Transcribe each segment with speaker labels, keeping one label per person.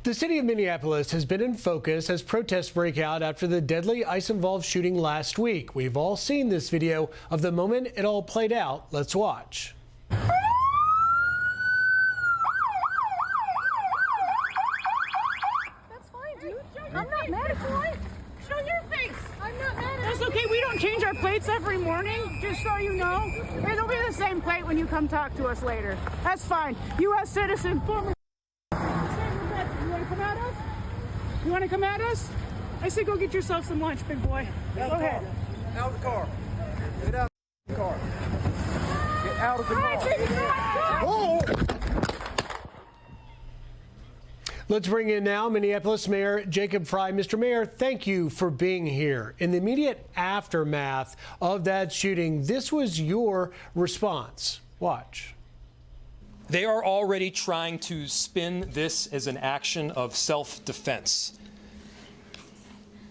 Speaker 1: The city of Minneapolis has been in focus as protests break out after the deadly ICE-involved shooting last week. We've all seen this video of the moment it all played out. Let's watch.
Speaker 2: That's fine, dude. I'm not mad at you.
Speaker 3: Show your face.
Speaker 2: I'm not mad at you.
Speaker 3: That's okay. We don't change our plates every morning, just so you know. It'll be the same plate when you come talk to us later. That's fine. U.S. citizen, former. You want to come at us? I say go get yourself some lunch, big boy. Go ahead.
Speaker 4: Out of the car. Get out of the car. Get out of the car.
Speaker 1: Let's bring in now Minneapolis Mayor Jacob Frey. Mr. Mayor, thank you for being here. In the immediate aftermath of that shooting, this was your response. Watch.
Speaker 5: They are already trying to spin this as an action of self-defense.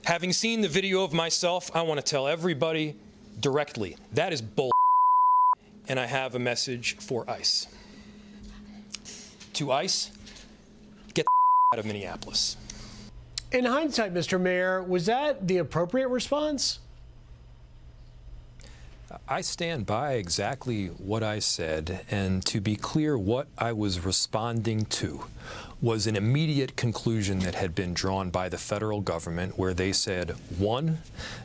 Speaker 5: Having seen the video of myself, I want to tell everybody directly, that is bull. And I have a message for ICE. To ICE, get the out of Minneapolis.
Speaker 1: In hindsight, Mr. Mayor, was that the appropriate response?
Speaker 6: I stand by exactly what I said, and to be clear, what I was responding to was an immediate conclusion that had been drawn by the federal government where they said, one,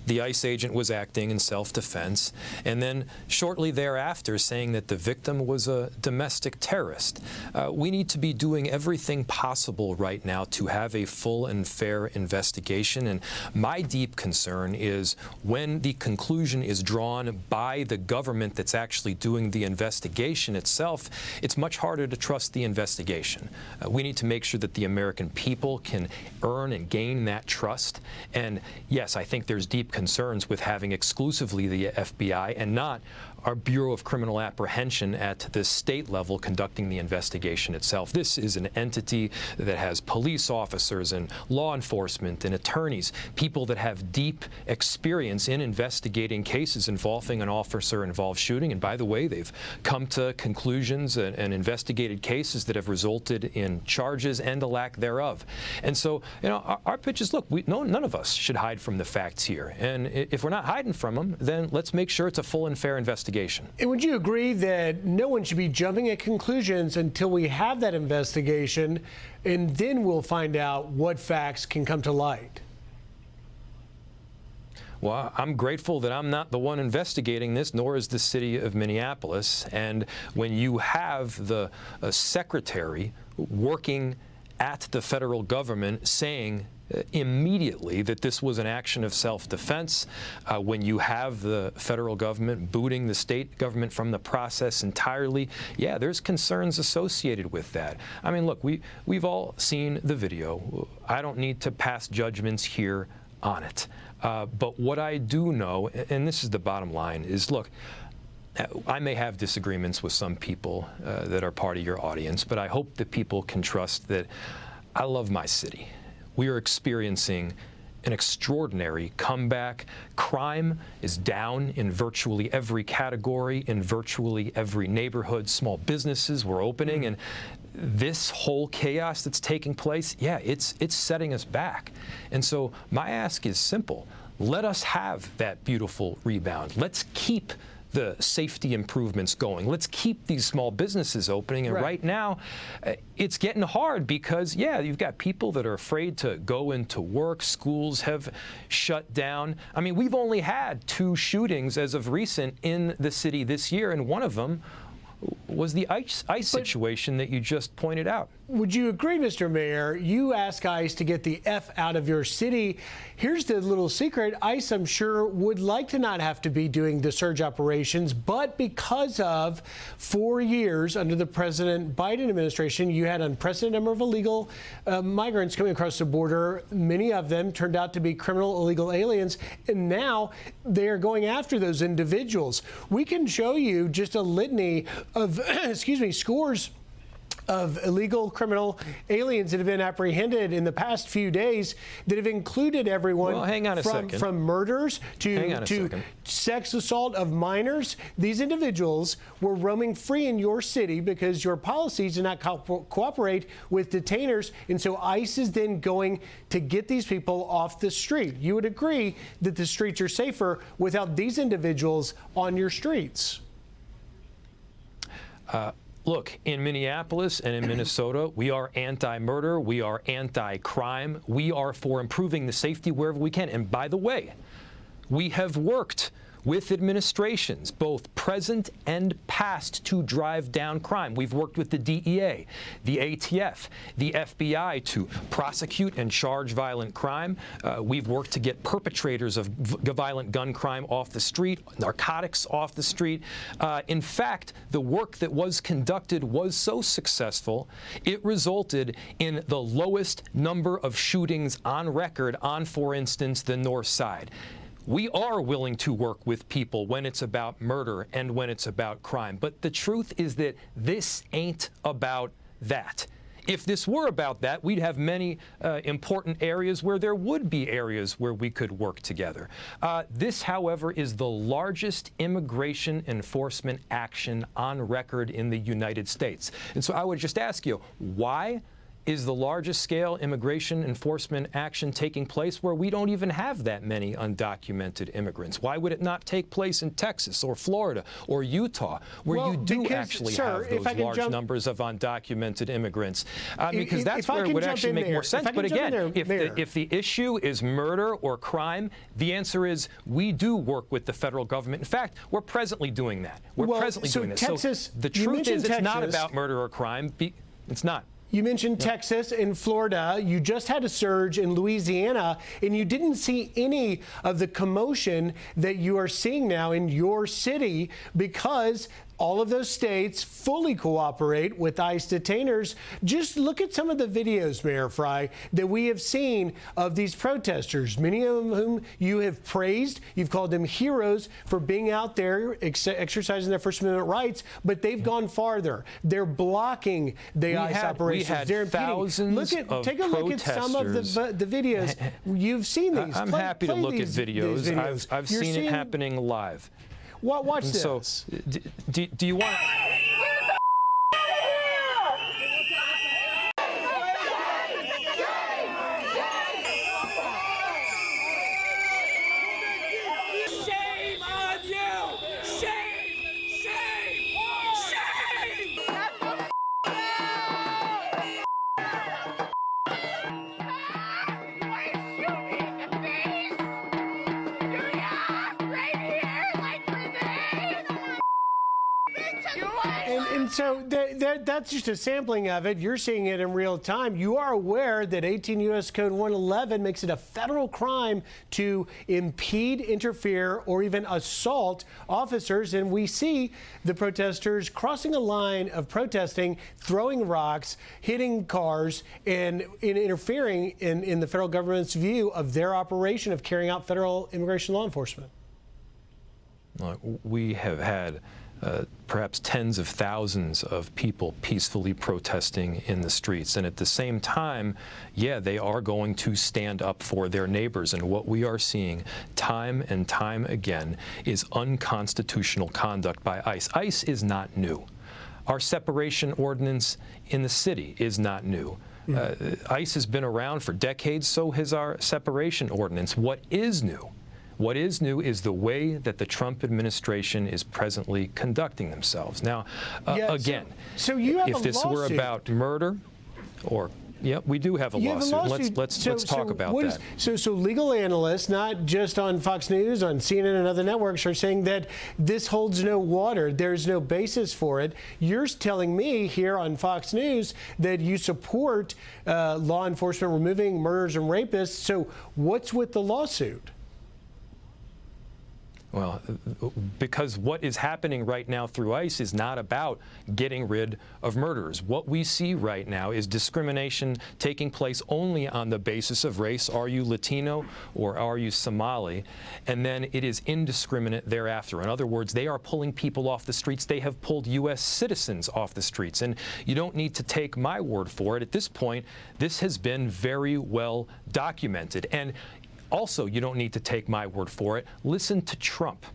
Speaker 6: the ICE agent was acting in self-defense, and then shortly thereafter saying that the victim was a domestic terrorist. We need to be doing everything possible right now to have a full and fair investigation, and my deep concern is when the conclusion is drawn by the government that's actually doing the investigation itself, it's much harder to trust the investigation. We need to make sure that the American people can earn and gain that trust. And yes, I think there's deep concerns with having exclusively the FBI and not our Bureau of Criminal Apprehension at the state level conducting the investigation itself. This is an entity that has police officers and law enforcement and attorneys, people that have deep experience in investigating cases involving an officer-involved shooting. And by the way, they've come to conclusions and investigated cases that have resulted in charges and a lack thereof. And so, you know, our pitch is, look, none of us should hide from the facts here. And if we're not hiding from them, then let's make sure it's a full and fair investigation.
Speaker 1: And would you agree that no one should be jumping at conclusions until we have that investigation, and then we'll find out what facts can come to light?
Speaker 6: Well, I'm grateful that I'm not the one investigating this, nor is the city of Minneapolis. And when you have the secretary working at the federal government saying immediately that this was an action of self-defense, when you have the federal government booting the state government from the process entirely, yeah, there's concerns associated with that. I mean, look, we've all seen the video. I don't need to pass judgments here on it. But what I do know, and this is the bottom line, is, look, I may have disagreements with some people that are part of your audience, but I hope that people can trust that I love my city. We are experiencing an extraordinary comeback. Crime is down in virtually every category, in virtually every neighborhood. Small businesses were opening, and this whole chaos that's taking place, yeah, it's setting us back. And so my ask is simple. Let us have that beautiful rebound. Let's keep the safety improvements going. Let's keep these small businesses opening. And right now, it's getting hard because, yeah, you've got people that are afraid to go into work. Schools have shut down. I mean, we've only had 2 shootings as of recent in the city this year, and one of them was the ICE situation that you just pointed out.
Speaker 1: Would you agree, Mr. Mayor? You ask ICE to get the F out of your city. Here's the little secret. ICE, I'm sure, would like to not have to be doing the surge operations, but because of 4 years under the President Biden administration, you had an unprecedented number of illegal migrants coming across the border. Many of them turned out to be criminal illegal aliens, and now they are going after those individuals. We can show you just a litany of, scores of illegal criminal aliens that have been apprehended in the past few days that have included everyone from murders to sex assault of minors. These individuals were roaming free in your city because your policies do not cooperate with detainers, and so ICE is then going to get these people off the street. You would agree that the streets are safer without these individuals on your streets?
Speaker 6: Look, in Minneapolis and in Minnesota, we are anti-murder, we are anti-crime, we are for improving the safety wherever we can. And by the way, we have worked with administrations, both present and past, to drive down crime. We've worked with the DEA, the ATF, the FBI to prosecute and charge violent crime. We've worked to get perpetrators of violent gun crime off the street, narcotics off the street. In fact, the work that was conducted was so successful, it resulted in the lowest number of shootings on record on, for instance, the North Side. We are willing to work with people when it's about murder and when it's about crime. But the truth is that this ain't about that. If this were about that, we'd have many important areas where there would be areas where we could work together. This, however, is the largest immigration enforcement action on record in the United States. And so I would just ask you, why is the largest scale immigration enforcement action taking place where we don't even have that many undocumented immigrants? Why would it not take place in Texas or Florida or Utah, where you do actually have those large numbers of undocumented immigrants? Because that's where it would actually make more sense. But again, if the issue is murder or crime, the answer is we do work with the federal government. In fact, we're presently doing that. We're presently doing this. So the truth is it's not about murder or crime. It's not.
Speaker 1: You mentioned Texas and Florida. You just had a surge in Louisiana, and you didn't see any of the commotion that you are seeing now in your city because all of those states fully cooperate with ICE detainers. Just look at some of the videos, Mayor Frey, that we have seen of these protesters, many of whom you have praised. You've called them heroes for being out there exercising their First Amendment rights, but they've gone farther. They're blocking the ICE operations. They're
Speaker 6: thousands of
Speaker 1: take a look at some of the videos. You've seen these.
Speaker 6: I'm happy to look at videos. I've seen it happening live.
Speaker 1: Watch this.
Speaker 6: So, do you want?
Speaker 7: Shame on you! Shame! Shame! Shame!
Speaker 1: And so that's just a sampling of it. You're seeing it in real time. You are aware that 18 U.S. Code 111 makes it a federal crime to impede, interfere, or even assault officers. And we see the protesters crossing a line of protesting, throwing rocks, hitting cars, and interfering in the federal government's view of their operation of carrying out federal immigration law enforcement.
Speaker 6: We have had perhaps tens of thousands of people peacefully protesting in the streets. And at the same time, yeah, they are going to stand up for their neighbors. And what we are seeing time and time again is unconstitutional conduct by ICE. ICE is not new. Our separation ordinance in the city is not new. ICE has been around for decades, so has our separation ordinance. What is new? What is new is the way that the Trump administration is presently conducting themselves. Now, again,
Speaker 1: so you have
Speaker 6: if this were about murder or we do have a lawsuit. Let's talk about that.
Speaker 1: So legal analysts, not just on Fox News, on CNN and other networks, are saying that this holds no water. There's no basis for it. You're telling me here on Fox News that you support law enforcement removing murderers and rapists. So what's with the lawsuit?
Speaker 6: Well, because what is happening right now through ICE is not about getting rid of murderers. What we see right now is discrimination taking place only on the basis of race. Are you Latino or are you Somali? And then it is indiscriminate thereafter. In other words, they are pulling people off the streets. They have pulled U.S. citizens off the streets. And you don't need to take my word for it. At this point, this has been very well documented. And also, you don't need to take my word for it. Listen to Trump.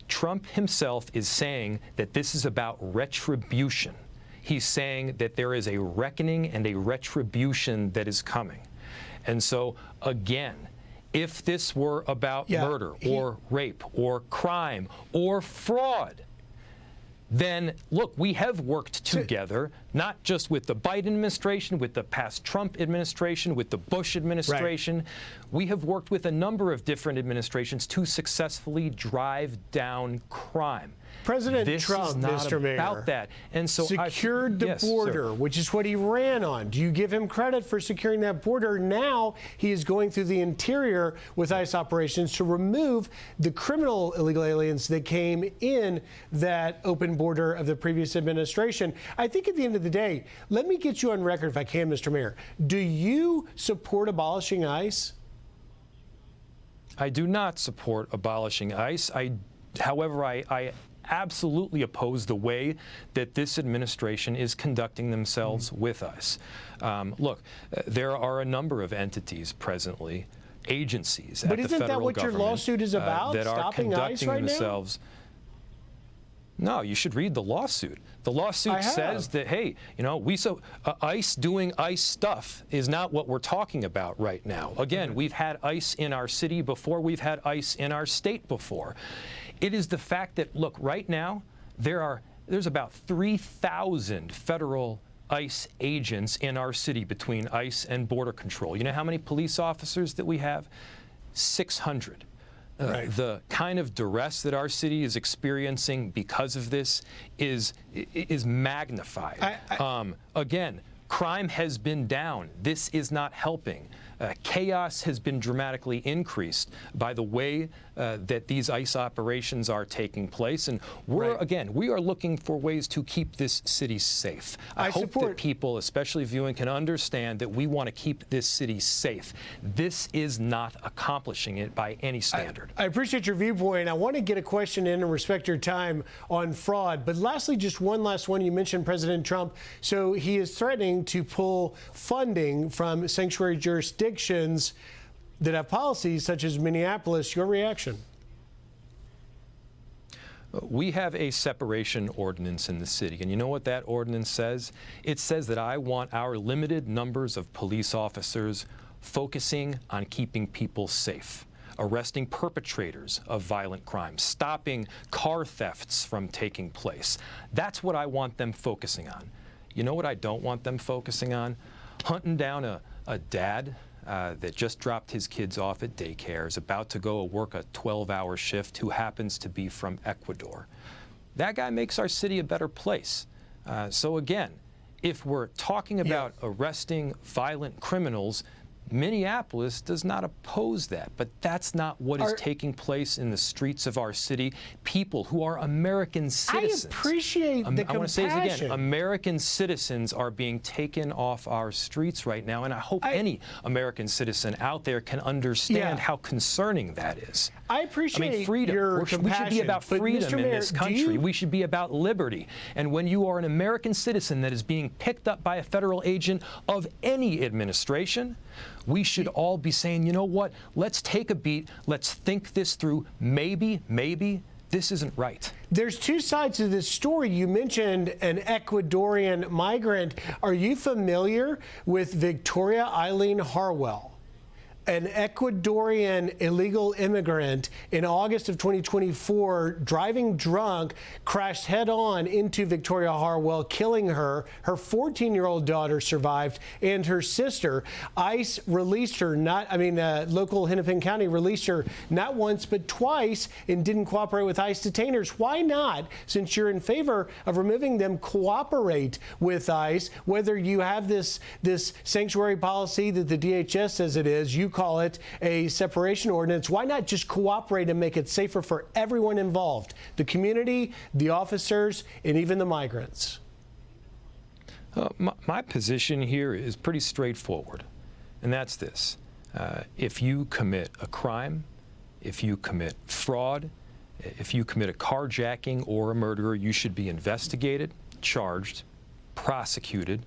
Speaker 6: Trump himself is saying that this is about retribution. He's saying that there is a reckoning and a retribution that is coming. And so, again, if this were about murder or rape or crime or fraud, then, look, we have worked together, not just with the Biden administration, with the past Trump administration, with the Bush administration. Right. We have worked with a number of different administrations to successfully drive down crime.
Speaker 1: President Trump,
Speaker 6: Mr.
Speaker 1: Mayor,
Speaker 6: about that. And so
Speaker 1: secured the border, which is what he ran on. Do you give him credit for securing that border? Now he is going through the interior with ICE operations to remove the criminal illegal aliens that came in that open border of the previous administration. I think at the end of the day, let me get you on record if I can, Mr. Mayor. Do you support abolishing ICE?
Speaker 6: I do not support abolishing ICE. However, I absolutely oppose the way that this administration is conducting themselves with ICE. Look, there are a number of entities presently, agencies at the federal government. But isn't that what your lawsuit is about,
Speaker 1: that
Speaker 6: stopping ICE right
Speaker 1: themselves?
Speaker 6: No, you should read the lawsuit. The lawsuit says that, hey, you know, ICE doing ICE stuff is not what we're talking about right now. Again, we've had ICE in our city before. We've had ICE in our state before. It is the fact that, look, right now, there's about 3,000 federal ICE agents in our city between ICE and Border Control. You know how many police officers that we have? 600. Right. The kind of duress that our city is experiencing because of this is magnified. Again, crime has been down. This is not helping. Chaos has been dramatically increased by the way that these ICE operations are taking place. And we are looking for ways to keep this city safe. I hope that people, especially viewing, can understand that we want to keep this city safe. This is not accomplishing it by any standard.
Speaker 1: I appreciate your viewpoint. I want to get a question in and respect your time on fraud. But lastly, just one last one. You mentioned President Trump. So he is threatening to pull funding from sanctuary jurisdictions that have policies such as Minneapolis. Your reaction?
Speaker 6: We have a separation ordinance in the city. And you know what that ordinance says? It says that I want our limited numbers of police officers focusing on keeping people safe, arresting perpetrators of violent crimes, stopping car thefts from taking place. That's what I want them focusing on. You know what I don't want them focusing on? Hunting down a dad that just dropped his kids off at daycare, is about to go work a 12-hour shift, who happens to be from Ecuador. That guy makes our city a better place. So again, if we're talking about arresting violent criminals, Minneapolis does not oppose that, but that's not what is taking place in the streets of our city. People who are American citizens.
Speaker 1: I appreciate the compassion.
Speaker 6: I want to say this again. American citizens are being taken off our streets right now, and I hope any American citizen out there can understand how concerning that is.
Speaker 1: I appreciate
Speaker 6: freedom.
Speaker 1: Your compassion.
Speaker 6: We should be about freedom in this country. We should be about liberty. And when you are an American citizen that is being picked up by a federal agent of any administration, we should all be saying, you know what, let's take a beat, let's think this through. Maybe this isn't right.
Speaker 1: There's two sides to this story. You mentioned an Ecuadorian migrant. Are you familiar with Victoria Eileen Harwell? An Ecuadorian illegal immigrant in August of 2024, driving drunk, crashed head-on into Victoria Harwell, killing her. Her 14-year-old daughter survived, and her sister. ICE released her, local Hennepin County released her not once but twice, and didn't cooperate with ICE detainers. Why not? Since you're in favor of removing them, cooperate with ICE. Whether you have this sanctuary policy that the DHS says it is, you call it a separation ordinance. Why not just cooperate and make it safer for everyone involved, the community, the officers, and even the migrants?
Speaker 6: My position here is pretty straightforward, and that's this. If you commit a crime, if you commit fraud, if you commit a carjacking or a murder, you should be investigated, charged, prosecuted,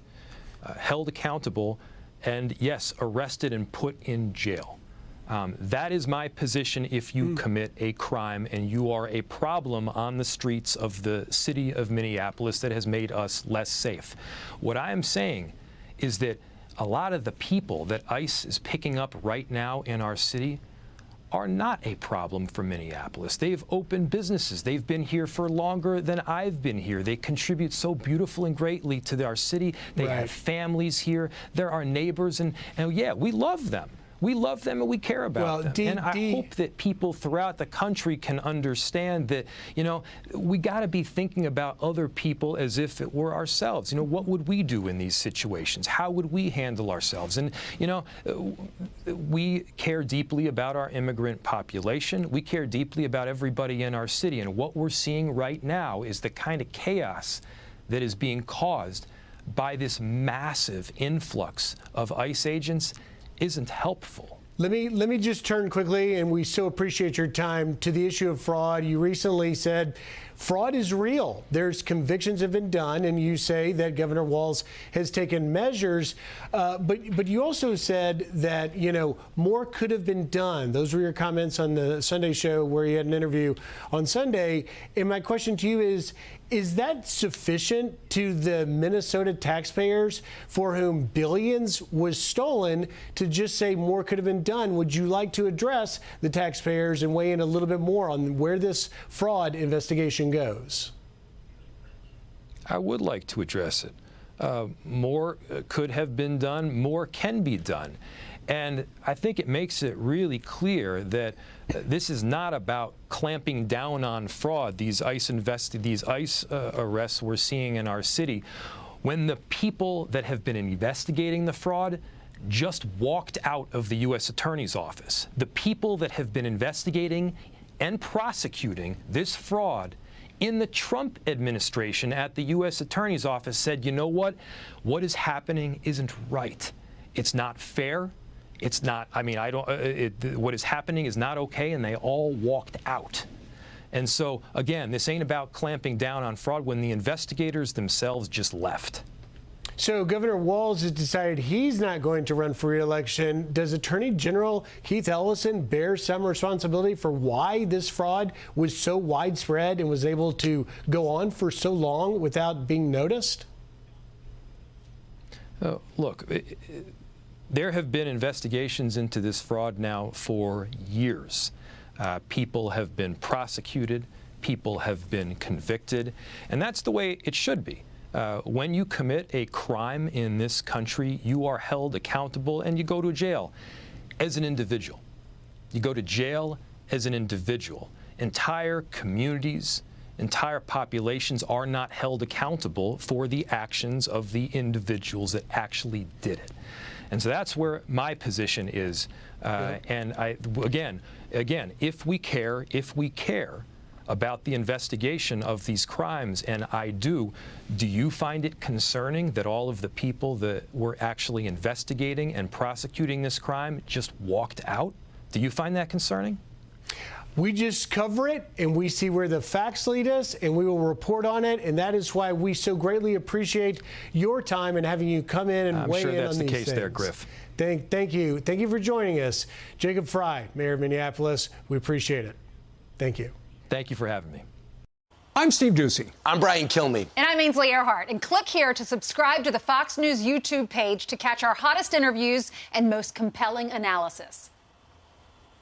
Speaker 6: held accountable, and yes, arrested and put in jail. That is my position if you commit a crime and you are a problem on the streets of the city of Minneapolis that has made us less safe. What I am saying is that a lot of the people that ICE is picking up right now in our city are not a problem for Minneapolis. They've opened businesses. They've been here for longer than I've been here. They contribute so beautiful and greatly to our city. They have families here. They're our neighbors, and yeah, we love them. We love them and we care about them. And I hope that people throughout the country can understand that, you know, we got to be thinking about other people as if it were ourselves. You know, what would we do in these situations? How would we handle ourselves? And, you know, we care deeply about our immigrant population. We care deeply about everybody in our city. And what we're seeing right now is the kind of chaos that is being caused by this massive influx of ICE agents isn't helpful.
Speaker 1: Let me just turn quickly, and we so appreciate your time, to the issue of fraud. You recently said fraud is real. There's convictions have been done, and you say that Governor Walz has taken measures. But you also said that, you know, more could have been done. Those were your comments on the Sunday show where you had an interview on Sunday. And my question to you is that sufficient to the Minnesota taxpayers for whom billions was stolen to just say more could have been done? Would you like to address the taxpayers and weigh in a little bit more on where this fraud investigation goes?
Speaker 6: I would like to address it. More could have been done. More can be done. And I think it makes it really clear that this is not about clamping down on fraud, these ICE arrests we're seeing in our city, when the people that have been investigating the fraud just walked out of the U.S. Attorney's Office. The people that have been investigating and prosecuting this fraud in the Trump administration at the U.S. Attorney's Office said, you know what is happening isn't right. It's not fair. It's not, I mean, what is happening is not okay, and they all walked out. And so, again, this ain't about clamping down on fraud when the investigators themselves just left.
Speaker 1: So Governor Walz has decided he's not going to run for re-election. Does Attorney General Keith Ellison bear some responsibility for why this fraud was so widespread and was able to go on for so long without being noticed?
Speaker 6: Look, there have been investigations into this fraud now for years. People have been prosecuted, people have been convicted, and that's the way it should be. When you commit a crime in this country, you are held accountable and you go to jail as an individual. You go to jail as an individual. Entire communities, entire populations are not held accountable for the actions of the individuals that actually did it. And so that's where my position is. And again, if we care about the investigation of these crimes, and I do you find it concerning that all of the people that were actually investigating and prosecuting this crime just walked out? Do you find that concerning?
Speaker 1: We just cover it, and we see where the facts lead us, and we will report on it. And that is why we so greatly appreciate your time and having you come in and weigh in on these things. I'm sure that's the case there, Griff. Thank you. Thank you for joining us. Jacob Frey, Mayor of Minneapolis. We appreciate it. Thank you.
Speaker 6: Thank you for having me.
Speaker 8: I'm Steve Ducey.
Speaker 9: I'm Brian Kilmeade.
Speaker 2: And I'm Ainsley Earhart. And click here to subscribe to the Fox News YouTube page to catch our hottest interviews and most compelling analysis.